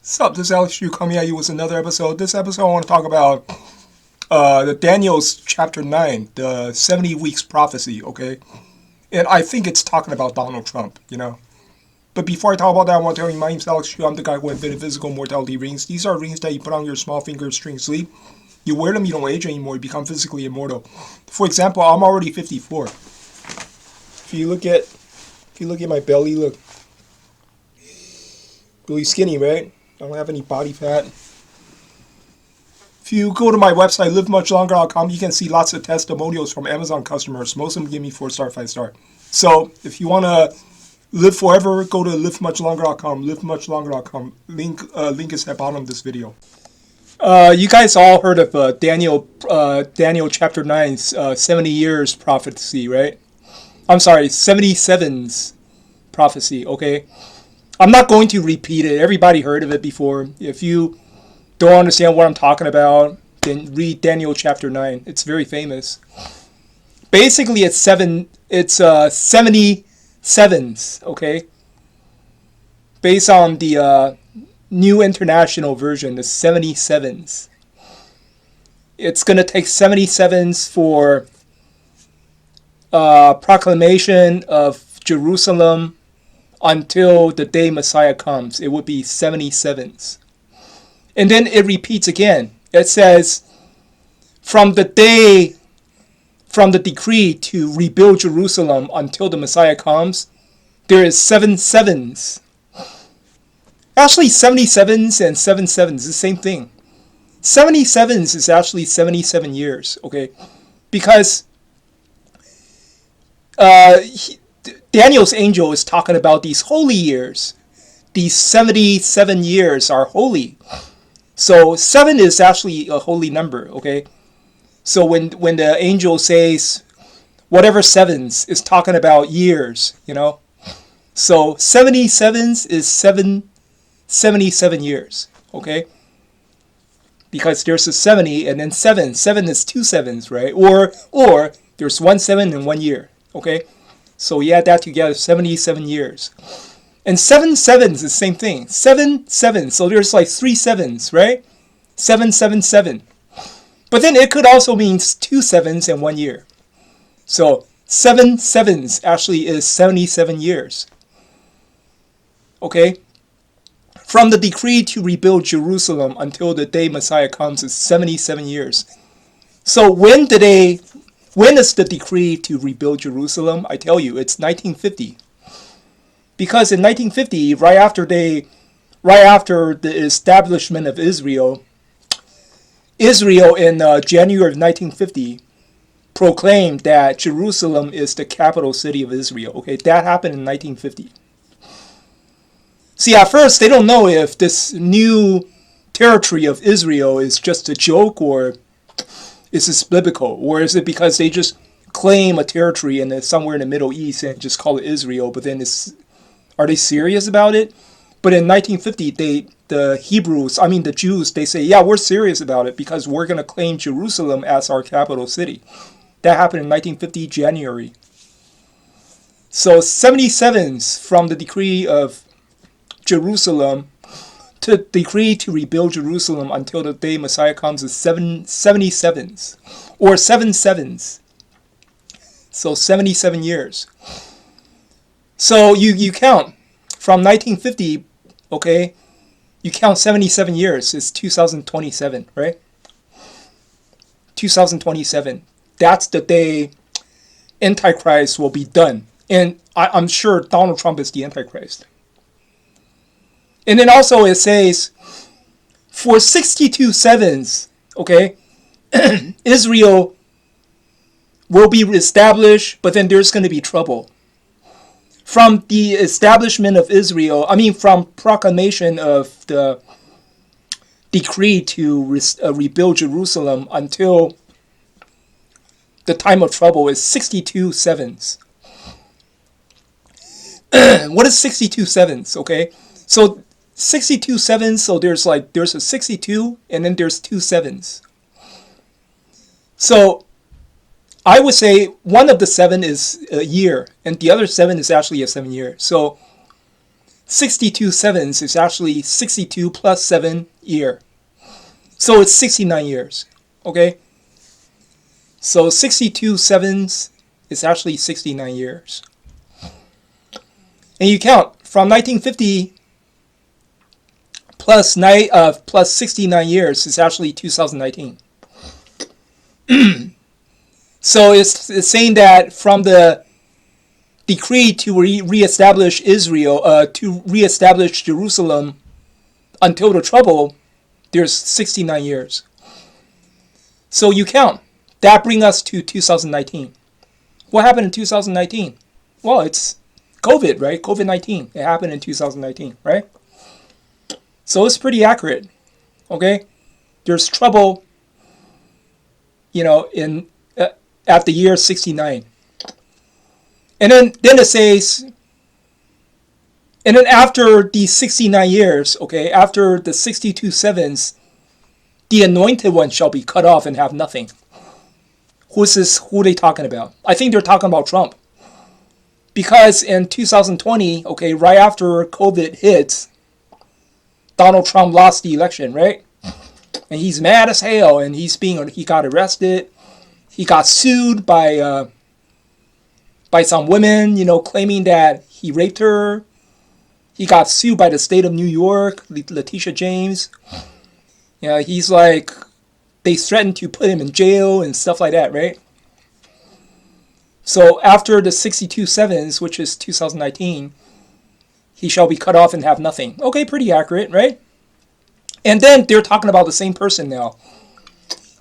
Sup, this is Alex Yu coming at you with another episode. This episode I want to talk about the Daniel's chapter 9, the 70 weeks prophecy, okay? And I think it's talking about Donald Trump, you know? But before I talk about that, I want to tell you my name's Alex Yu. I'm the guy who invented physical mortality rings. These are rings that you put on your small fingers during sleep. You wear them, you don't age anymore, you become physically immortal. For example, I'm already 54. If you look at my belly, look. Really skinny, right? I don't have any body fat. If you go to my website, livemuchlonger.com, you can see lots of testimonials from Amazon customers. Most of them give me 4-star, 5-star. So if you want to live forever, go to livemuchlonger.com, livemuchlonger.com. Link is at the bottom of this video. You guys all heard of Daniel chapter 9's 70 years prophecy, right? I'm sorry, 77's prophecy, okay? I'm not going to repeat it. Everybody heard of it before. If you don't understand what I'm talking about, then read Daniel chapter 9. It's very famous. Basically, it's 77s, okay? Based on the New International Version, the 77s. It's going to take 77s for proclamation of Jerusalem until the day Messiah comes. It would be 77s. And then it repeats again. It says, from the decree to rebuild Jerusalem until the Messiah comes, there is 7 sevens. Actually, 77s and 7 sevens is the same thing. 77s is actually 77 years, okay? Because Daniel's angel is talking about these holy years. These 77 years are holy. So 7 is actually a holy number, okay? So when the angel says whatever sevens is talking about years, you know? So 77s is 77 years, okay? Because there's a 70 and then 7. 7 is 2 sevens, right? Or there's 1 7 and 1 year, okay? So you add that together, 77 years. And 7 sevens is the same thing. 7 sevens. So there's like 3 sevens, right? 7 7 7. But then it could also mean 2 sevens and 1 year. So 7 sevens actually is 77 years. Okay? From the decree to rebuild Jerusalem until the day Messiah comes is 77 years. So when is the decree to rebuild Jerusalem? I tell you, it's 1950. Because in 1950, right after the establishment of Israel in January of 1950 proclaimed that Jerusalem is the capital city of Israel. Okay, that happened in 1950. See, at first, they don't know if this new territory of Israel is just a joke or is this biblical? Or is it because they just claim a territory and it's somewhere in the Middle East and just call it Israel, but then are they serious about it? But in 1950, the Jews, they say, yeah, we're serious about it because we're going to claim Jerusalem as our capital city. That happened in 1950, January. So 77s from the decree of Jerusalem to decree to rebuild Jerusalem until the day Messiah comes is 77s or 7 sevens. So 77 years. So you count from 1950, okay? You count 77 years. It's 2027, right? 2027. That's the day Antichrist will be done. And I'm sure Donald Trump is the Antichrist. And then also it says, for 62 sevens, okay, Israel will be reestablished, but then there's going to be trouble. From the establishment of Israel, from proclamation of the decree to rebuild Jerusalem until the time of trouble is 62 sevens. What is 62 sevens, okay? So 62 sevens, so there's a 62 and then there's 2 sevens. So I would say one of the 7 is a year and the other 7 is actually a 7 year. So 62 sevens is actually 62 plus 7 year. So it's 69 years. Okay? So 62 sevens is actually 69 years. And you count from 1950 plus 69 years is actually 2019. So it's saying that from the decree to reestablish Israel, to reestablish Jerusalem until the trouble, there's 69 years. So you count. That brings us to 2019. What happened in 2019? Well, it's COVID, right? COVID-19. It happened in 2019, right? So it's pretty accurate. Okay? There's trouble, in at the year 69. And then it says, and then after these 69 years, okay, after the 62 sevens, the anointed one shall be cut off and have nothing. Who are they talking about? I think they're talking about Trump. Because in 2020, okay, right after COVID hits, Donald Trump lost the election, right? And he's mad as hell, and he got arrested. He got sued by some women, claiming that he raped her. He got sued by the state of New York, Letitia James. He's like, they threatened to put him in jail and stuff like that, right? So after the 62 sevens, which is 2019, he shall be cut off and have nothing. Okay, pretty accurate, right? And then they're talking about the same person now.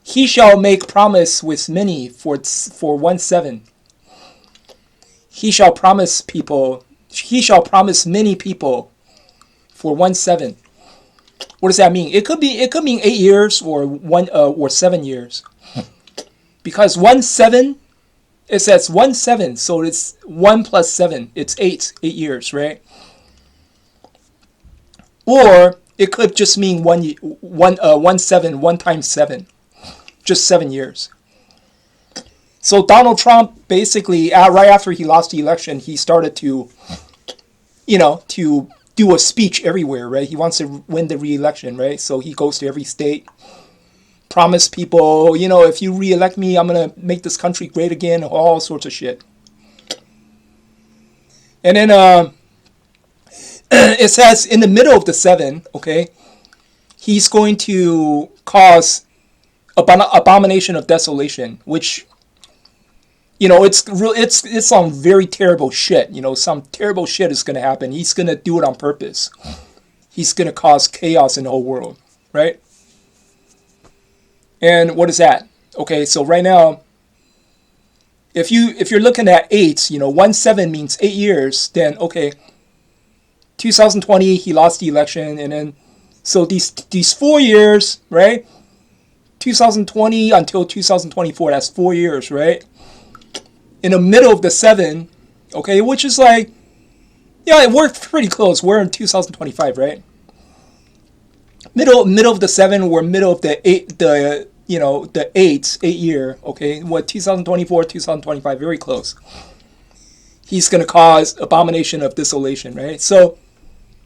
He shall make promise with many for 1/7. He shall promise many people for 1/7. What does that mean? It could mean 8 years or 7 years. Because 1/7, it says 1/7, so it's 1 plus 7. It's 8 years, right? Or it could just mean 1/7, 1 times 7, just 7 years. So Donald Trump basically, right after he lost the election, he started to do a speech everywhere, right? He wants to win the re-election, right? So he goes to every state, promise people, if you re-elect me, I'm going to make this country great again, all sorts of shit. And then it says in the middle of the 7, okay, he's going to cause abomination of desolation, which, it's some very terrible shit. Some terrible shit is going to happen. He's going to do it on purpose. He's going to cause chaos in the whole world, right? And what is that? Okay, so right now, if you're looking at 8, 1/7 means 8 years, then okay, 2020 he lost the election, and then so these 4 years, right? 2020 until 2024, that's 4 years, right? In the middle of the 7, okay, which is like, we're pretty close. We're in 2025, right? Middle of the 7, we're middle of the 8, the 8 year, okay? 2024, 2025, very close. He's going to cause abomination of desolation, right? So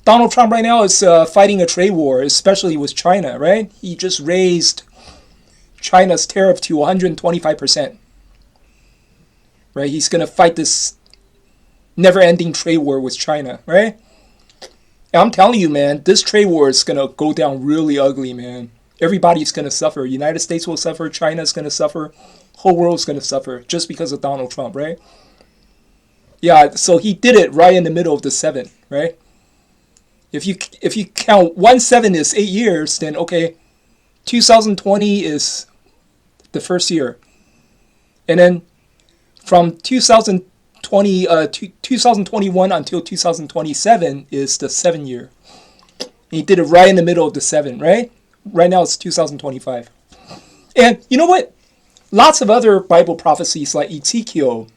Donald Trump right now is fighting a trade war, especially with China, right? He just raised China's tariff to 125%. Right? He's going to fight this never-ending trade war with China, right? And I'm telling you, man, this trade war is going to go down really ugly, man. Everybody's going to suffer. United States will suffer. China's going to suffer. Whole world's going to suffer just because of Donald Trump, right? Yeah, so he did it right in the middle of the 7, right? If you count 1/7 is 8 years, then okay, 2020 is the first year. And then from 2021 until 2027 is the 7 year. And he did it right in the middle of the 7, right? Right now it's 2025. And you know what? Lots of other Bible prophecies like Ezekiel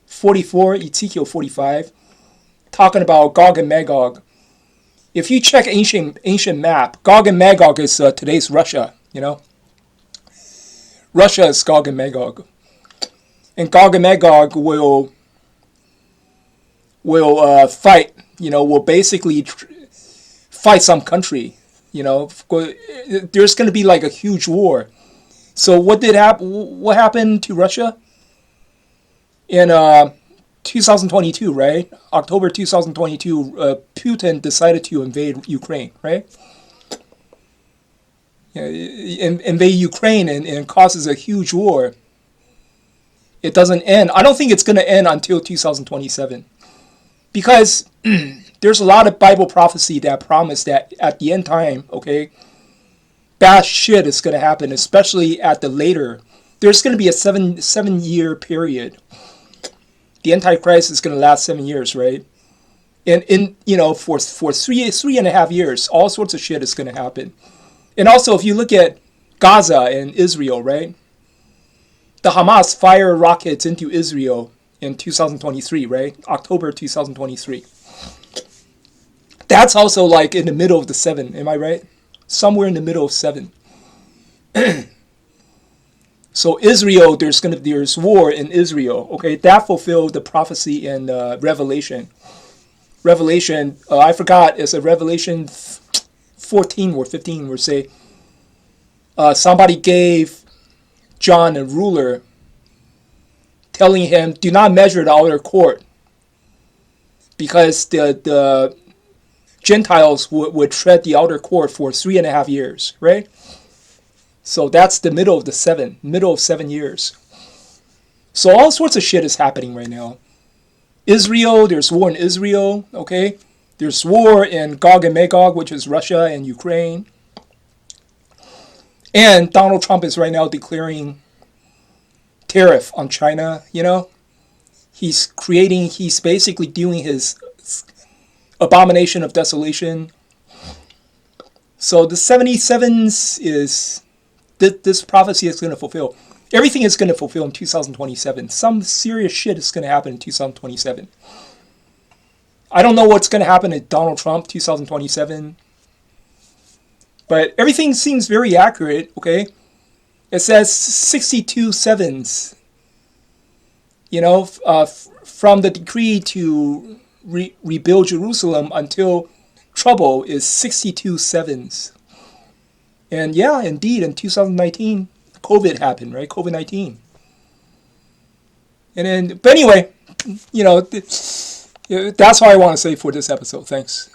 44, Ezekiel 45, talking about Gog and Magog. If you check ancient map, Gog and Magog is today's Russia, Russia is Gog and Magog. And Gog and Magog will fight will basically fight some country. There's going to be like a huge war. So what did happen? What happened to Russia in 2022? Right, October 2022. Putin decided to invade Ukraine. Right, invade Ukraine and causes a huge war. It doesn't end. I don't think it's going to end until 2027, because there's a lot of Bible prophecy that promise that at the end time, okay, bad shit is going to happen, especially at the later. There's going to be a seven year period. The Antichrist is going to last 7 years, right? And for 3.5 years, all sorts of shit is going to happen. And also, if you look at Gaza and Israel, right? The Hamas fire rockets into Israel in 2023, right? October 2023. That's also like in the middle of the 7, am I right? Somewhere in the middle of 7. So Israel, there's war in Israel. Okay, that fulfilled the prophecy in Revelation. Revelation, I forgot, it's a Revelation 14 or 15, where say somebody gave John a ruler, telling him, do not measure the outer court, because the Gentiles would tread the outer court for 3.5 years, right? So that's the middle of 7 years. So all sorts of shit is happening right now. Israel, there's war in Israel, okay? There's war in Gog and Magog, which is Russia and Ukraine. And Donald Trump is right now declaring tariff on China, He's basically doing his abomination of desolation. So the 77s is, this prophecy is going to fulfill. Everything is going to fulfill in 2027. Some serious shit is going to happen in 2027. I don't know what's going to happen to Donald Trump 2027. But everything seems very accurate, okay? It says 62 sevens. From the decree to rebuild Jerusalem until trouble is 62 sevens. And yeah, indeed, in 2019, COVID happened, right? COVID-19. And then, but anyway, that's all I want to say for this episode. Thanks.